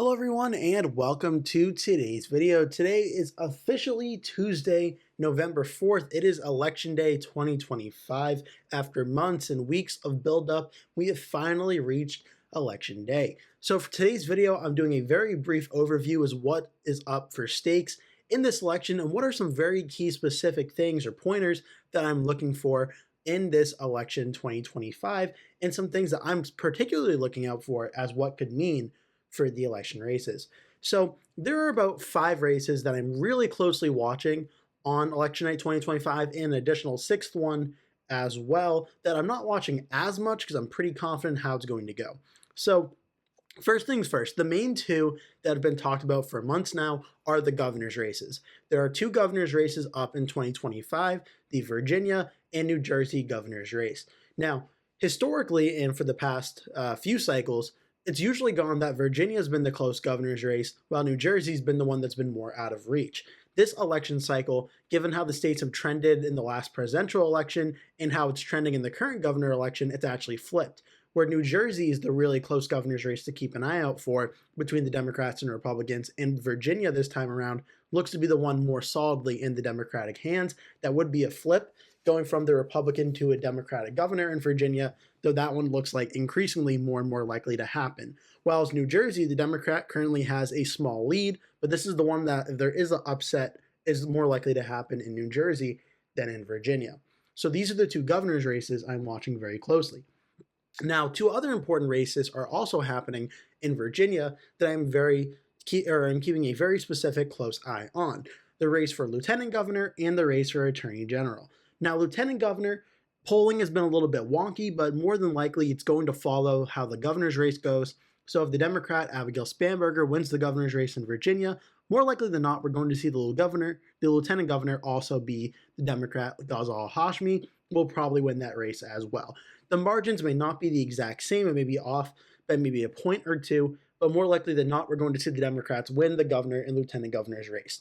Hello everyone and welcome to today's video. Today is officially Tuesday, November 4th. It is Election Day 2025. After months and weeks of buildup, we have finally reached Election Day. So for today's video, I'm doing a very brief overview as what is up for stakes in this election and what are some very key specific things or pointers that I'm looking for in this election 2025 and some things that I'm particularly looking out for as what could mean for the election races. So there are about 5 races that I'm really closely watching on election night 2025 and an additional 6th one as well that I'm not watching as much because I'm pretty confident how it's going to go. So first things first, the main two that have been talked about for months now are the governor's races. There are 2 governor's races up in 2025, the Virginia and New Jersey governor's race. Now, historically and for the past few cycles, it's usually gone that Virginia's been the close governor's race, while New Jersey's been the one that's been more out of reach. This election cycle, given how the states have trended in the last presidential election and how it's trending in the current governor election, it's actually flipped, where New Jersey is the really close governor's race to keep an eye out for between the Democrats and Republicans, and Virginia this time around looks to be the one more solidly in the Democratic hands. That would be a flip, going from the Republican to a Democratic governor in Virginia, though that one looks like increasingly more and more likely to happen. Whereas New Jersey, the Democrat currently has a small lead, but this is the one that, if there is an upset, is more likely to happen in New Jersey than in Virginia. So these are the 2 governor's races I'm watching very closely. Now, 2 other important races are also happening in Virginia that I'm keeping a very specific close eye on. The race for lieutenant governor and the race for attorney general. Now, lieutenant governor, polling has been a little bit wonky, but more than likely it's going to follow how the governor's race goes. So if the Democrat Abigail Spanberger wins the governor's race in Virginia, more likely than not, we're going to see the lieutenant governor also be the Democrat Ghazal Hashmi, will probably win that race as well. The margins may not be the exact same, it may be off by maybe a point or 2, but more likely than not, we're going to see the Democrats win the governor and lieutenant governor's race.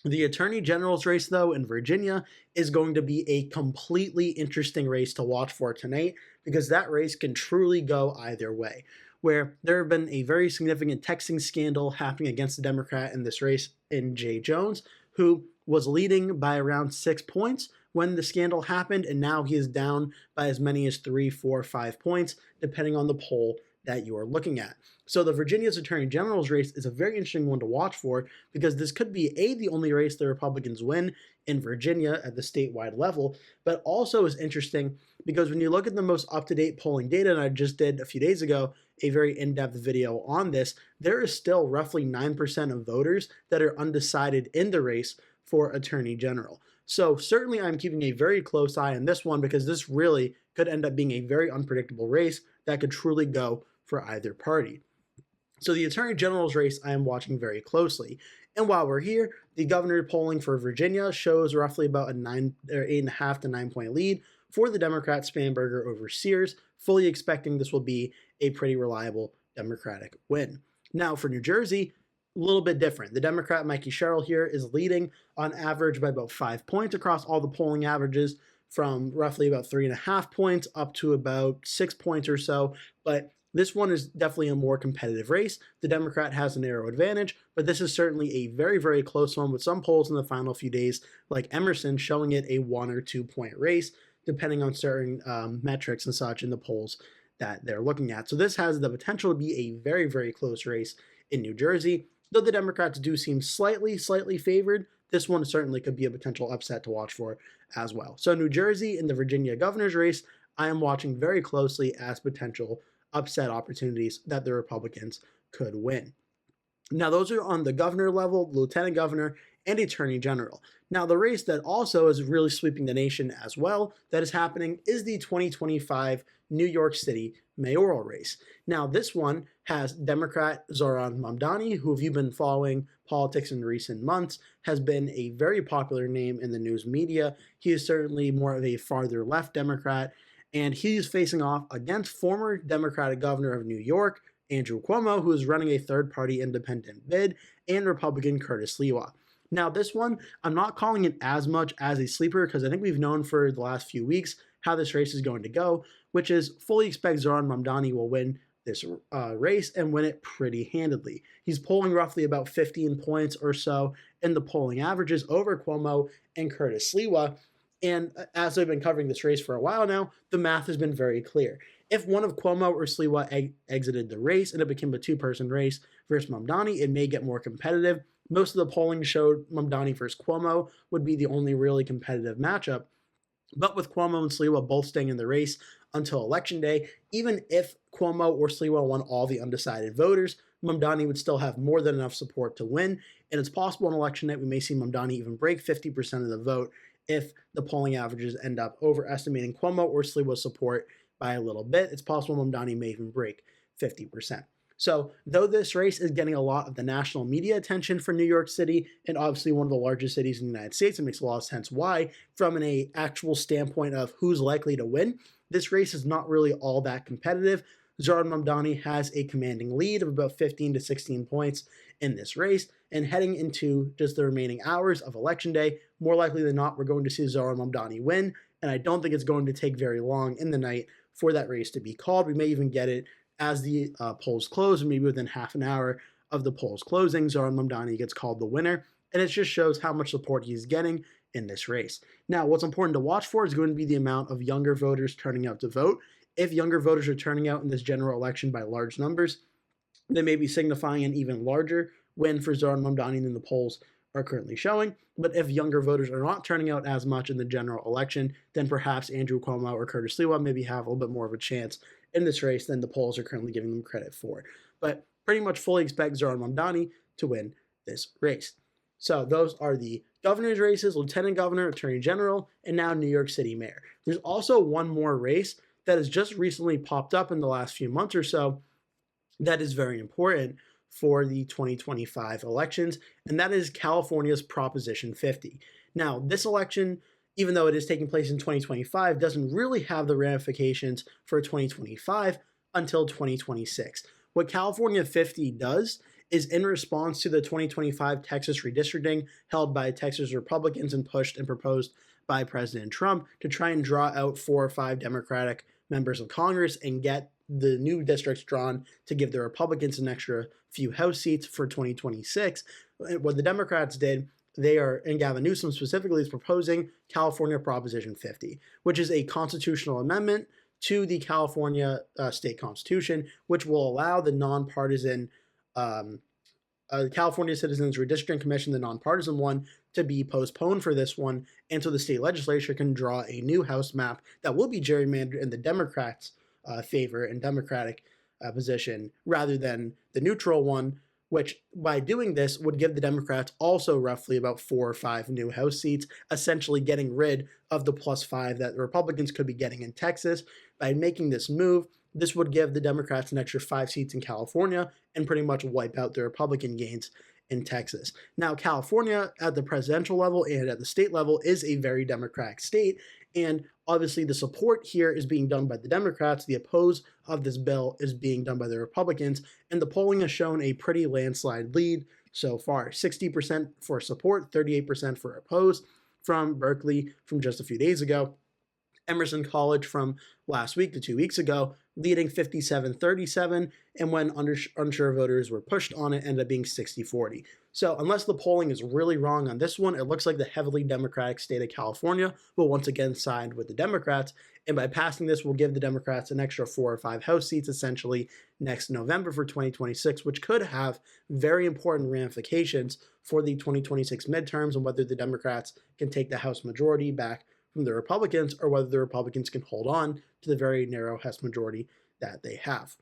The Attorney General's race, though, in Virginia is going to be a completely interesting race to watch for tonight because that race can truly go either way, where there have been a very significant texting scandal happening against the Democrat in this race in Jay Jones, who was leading by around 6 points when the scandal happened, and now he is down by as many as 3, 4, 5 points, depending on the poll that you are looking at. So the Virginia's Attorney General's race is a very interesting one to watch for because this could be the only race the Republicans win in Virginia at the statewide level, but also is interesting because when you look at the most up-to-date polling data, and I just did a few days ago a very in-depth video on this, there is still roughly 9% of voters that are undecided in the race for Attorney General. So certainly I'm keeping a very close eye on this one because this really could end up being a very unpredictable race that could truly go for either party. So the Attorney General's race I am watching very closely. And while we're here, the governor polling for Virginia shows roughly about a 8.5 to 9 point lead for the Democrat Spanberger over Sears, fully expecting this will be a pretty reliable Democratic win. Now for New Jersey, a little bit different. The Democrat Mikey Sherrill here is leading on average by about 5 points across all the polling averages, from roughly about 3.5 points up to about 6 points or so, but this one is definitely a more competitive race. The Democrat has a narrow advantage, but this is certainly a very, very close one with some polls in the final few days, like Emerson, showing it a 1 or 2 point race, depending on certain metrics and such in the polls that they're looking at. So this has the potential to be a very, very close race in New Jersey. Though the Democrats do seem slightly favored, this one certainly could be a potential upset to watch for as well. So New Jersey in the Virginia governor's race, I am watching very closely as potential upset opportunities that the Republicans could win. Now, those are on the governor level, lieutenant governor, and attorney general. Now, the race that also is really sweeping the nation as well that is happening is the 2025 New York City mayoral race. Now, this one has Democrat Zohran Mamdani, who, if you've been following politics in recent months, has been a very popular name in the news media. He is certainly more of a farther left Democrat, and he's facing off against former Democratic governor of New York, Andrew Cuomo, who is running a third-party independent bid, and Republican Curtis Lewa. Now, this one, I'm not calling it as much as a sleeper because I think we've known for the last few weeks how this race is going to go, which is fully expect Zohran Mamdani will win this race and win it pretty handedly. He's polling roughly about 15 points or so in the polling averages over Cuomo and Curtis Sliwa. And as I've been covering this race for a while now, the math has been very clear. If one of Cuomo or Sliwa exited the race and it became a two-person race versus Mamdani, it may get more competitive. Most of the polling showed Mamdani versus Cuomo would be the only really competitive matchup. But with Cuomo and Sliwa both staying in the race until Election Day, even if Cuomo or Sliwa won all the undecided voters, Mamdani would still have more than enough support to win. And it's possible on Election Night we may see Mamdani even break 50% of the vote if the polling averages end up overestimating Cuomo or Sliwa's support by a little bit. It's possible Mamdani may even break 50%. So, though this race is getting a lot of the national media attention for New York City, and obviously one of the largest cities in the United States, it makes a lot of sense why, from an actual standpoint of who's likely to win, this race is not really all that competitive. Zohran Mamdani has a commanding lead of about 15 to 16 points in this race, and heading into just the remaining hours of Election Day, more likely than not, we're going to see Zohran Mamdani win, and I don't think it's going to take very long in the night for that race to be called. We may even get it as the polls close, and maybe within half an hour of the polls closing, Zohran Mamdani gets called the winner, and it just shows how much support he's getting in this race. Now, what's important to watch for is going to be the amount of younger voters turning out to vote. If younger voters are turning out in this general election by large numbers, they may be signifying an even larger win for Zohran Mamdani than the polls are currently showing. But if younger voters are not turning out as much in the general election, then perhaps Andrew Cuomo or Curtis Sliwa maybe have a little bit more of a chance in this race than the polls are currently giving them credit for. But pretty much fully expect Zohran Mamdani to win this race. So those are the governor's races, lieutenant governor, attorney general, and now New York City mayor. There's also one more race that has just recently popped up in the last few months or so that is very important for the 2025 elections, and that is California's Proposition 50. Now, this election, even though it is taking place in 2025, doesn't really have the ramifications for 2025 until 2026. What California 50 does is in response to the 2025 Texas redistricting held by Texas Republicans and pushed and proposed by President Trump to try and draw out 4 or 5 Democratic members of Congress and get the new districts drawn to give the Republicans an extra few House seats for 2026. What the Democrats did, they are, and Gavin Newsom specifically, is proposing California Proposition 50, which is a constitutional amendment to the California state constitution, which will allow the nonpartisan California Citizens Redistricting Commission, the nonpartisan one, to be postponed for this one, and so the state legislature can draw a new House map that will be gerrymandered in the Democrats' favor and Democratic position rather than the neutral one, which by doing this would give the Democrats also roughly about 4 or 5 new House seats, essentially getting rid of the +5 that the Republicans could be getting in Texas. By making this move, this would give the Democrats an extra 5 seats in California and pretty much wipe out the Republican gains in Texas. Now, California at the presidential level and at the state level is a very Democratic state, and obviously the support here is being done by the Democrats. The oppose of this bill is being done by the Republicans, and the polling has shown a pretty landslide lead so far. 60% for support, 38% for oppose from Berkeley from just a few days ago. Emerson College from last week to 2 weeks ago, leading 57-37, and when unsure voters were pushed on it, ended up being 60-40. So unless the polling is really wrong on this one, it looks like the heavily Democratic state of California will once again side with the Democrats, and by passing this will give the Democrats an extra 4 or 5 House seats essentially next November for 2026, which could have very important ramifications for the 2026 midterms and whether the Democrats can take the House majority back from the Republicans or whether the Republicans can hold on to the very narrow House majority that they have.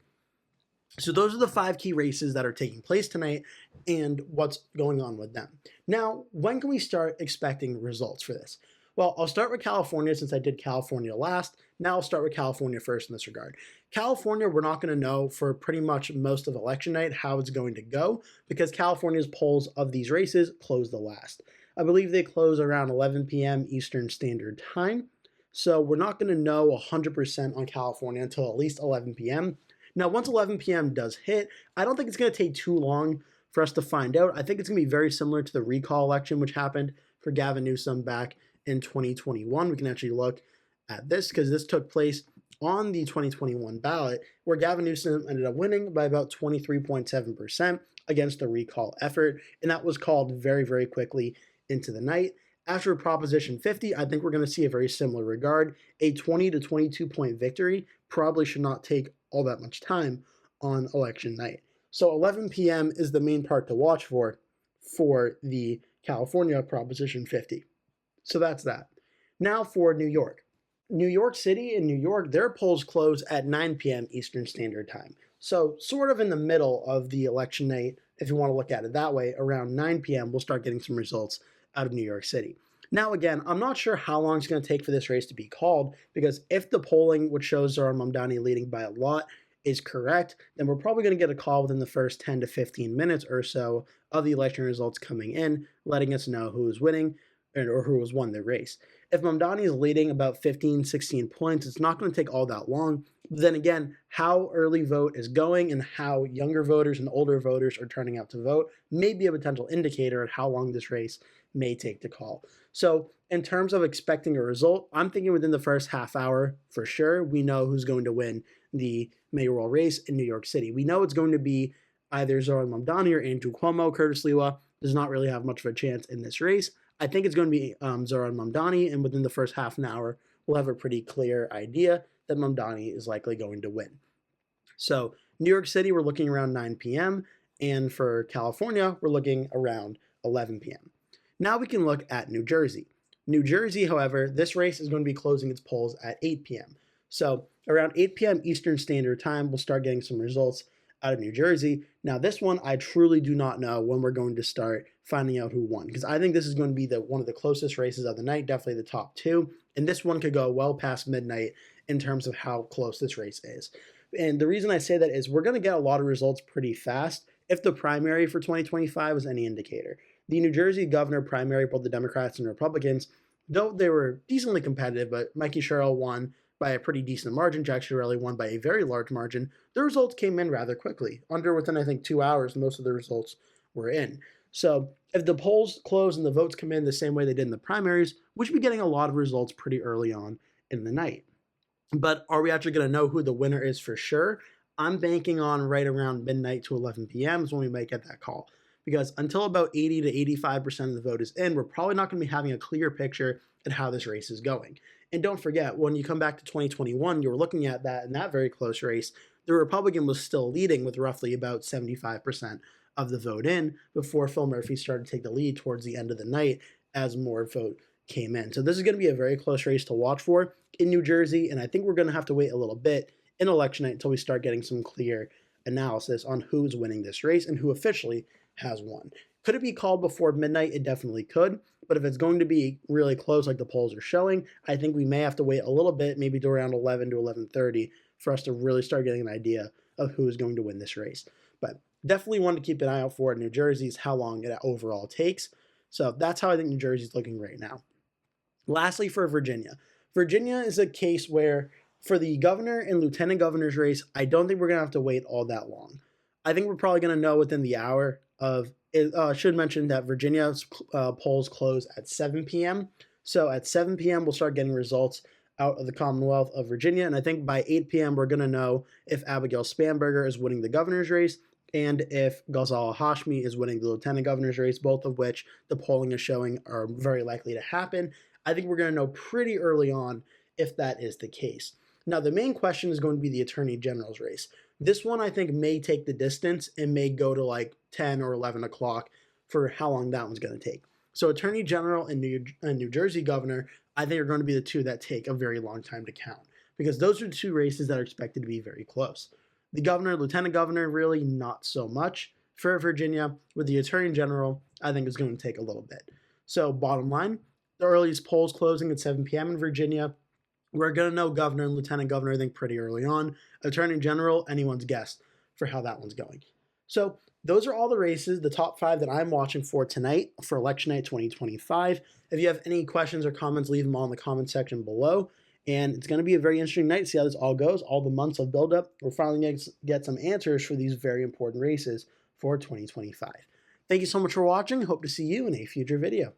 So those are the 5 key races that are taking place tonight and what's going on with them. Now, when can we start expecting results for this? Well, I'll start with California since I did California last. Now I'll start with California first in this regard. California, we're not going to know for pretty much most of election night how it's going to go because California's polls of these races close the last. I believe they close around 11 p.m. Eastern Standard Time. So we're not going to know 100% on California until at least 11 p.m. Now, once 11 p.m. does hit, I don't think it's going to take too long for us to find out. I think it's going to be very similar to the recall election, which happened for Gavin Newsom back in 2021. We can actually look at this because this took place on the 2021 ballot, where Gavin Newsom ended up winning by about 23.7% against the recall effort, and that was called very, very quickly into the night. After Proposition 50, I think we're going to see a very similar regard. A 20 to 22 point victory probably should not take all that much time on election night. So 11 p.m. is the main part to watch for the California Proposition 50. So that's that. Now for New York. New York City and New York, their polls close at 9 p.m. Eastern Standard Time. So sort of in the middle of the election night, if you want to look at it that way, around 9 p.m. we'll start getting some results out of New York City. Now again, I'm not sure how long it's going to take for this race to be called, because if the polling, which shows Zohran Mamdani leading by a lot, is correct, then we're probably going to get a call within the first 10 to 15 minutes or so of the election results coming in, letting us know who is winning or who has won the race. If Mamdani is leading about 15, 16 points, it's not going to take all that long. But then again, how early vote is going and how younger voters and older voters are turning out to vote may be a potential indicator of how long this race may take to call. So in terms of expecting a result, I'm thinking within the first half hour for sure, we know who's going to win the mayoral race in New York City. We know it's going to be either Zohran Mamdani or Andrew Cuomo. Curtis Lewa does not really have much of a chance in this race. I think it's going to be Zohran Mamdani, and within the first half an hour, we'll have a pretty clear idea that Mamdani is likely going to win. So New York City, we're looking around 9 p.m., and for California, we're looking around 11 p.m. Now we can look at New Jersey. New Jersey, however, this race is going to be closing its polls at 8 p.m. So around 8 p.m. Eastern Standard Time, we'll start getting some results out of New Jersey. Now this one, I truly do not know when we're going to start finding out who won, because I think this is going to be one of the closest races of the night, definitely the top two, and this one could go well past midnight in terms of how close this race is. And the reason I say that is we're going to get a lot of results pretty fast if the primary for 2025 was any indicator. The New Jersey governor primary, both the Democrats and Republicans, though they were decently competitive, but Mikey Sherrill won by a pretty decent margin. Jack Chiarelli won by a very large margin. The results came in rather quickly. Within, I think, 2 hours, most of the results were in. So if the polls close and the votes come in the same way they did in the primaries, we should be getting a lot of results pretty early on in the night. But are we actually going to know who the winner is for sure? I'm banking on right around midnight to 11 p.m. is when we might get that call. Because until about 80 to 85% of the vote is in, we're probably not going to be having a clear picture at how this race is going. And don't forget, when you come back to 2021, you were looking at that in that very close race, the Republican was still leading with roughly about 75% of the vote in before Phil Murphy started to take the lead towards the end of the night as more vote came in. So this is going to be a very close race to watch for in New Jersey, and I think we're going to have to wait a little bit in election night until we start getting some clear analysis on who's winning this race and who officially has won. Could it be called before midnight? It definitely could. But if it's going to be really close like the polls are showing, I think we may have to wait a little bit, maybe to around 11 to 11:30 for us to really start getting an idea of who is going to win this race. But definitely one to keep an eye out for in New Jersey is how long it overall takes. So that's how I think New Jersey is looking right now. Lastly, for Virginia. Virginia is a case where for the governor and lieutenant governor's race, I don't think we're going to have to wait all that long. I think we're probably going to know within the hour of it. I should mention that Virginia's polls close at 7 p.m. So at 7 p.m., we'll start getting results out of the Commonwealth of Virginia. And I think by 8 p.m., we're going to know if Abigail Spanberger is winning the governor's race and if Ghazal Hashmi is winning the lieutenant governor's race, both of which the polling is showing are very likely to happen. I think we're going to know pretty early on if that is the case. Now, the main question is going to be the attorney general's race. This one, I think, may take the distance and may go to like 10 or 11 o'clock for how long that one's going to take. So attorney general and New Jersey governor, I think, are going to be the two that take a very long time to count, because those are two races that are expected to be very close. The governor, lieutenant governor, really not so much for Virginia. With the attorney general, I think it's going to take a little bit. So bottom line, the earliest polls closing at 7 p.m. in Virginia. We're going to know governor and lieutenant governor, I think, pretty early on. Attorney general, anyone's guess for how that one's going. So those are all the races, the top 5 that I'm watching for tonight for election night 2025. If you have any questions or comments, leave them all in the comment section below. And it's going to be a very interesting night to see how this all goes. All the months of buildup, we're finally going to get some answers for these very important races for 2025. Thank you so much for watching. Hope to see you in a future video.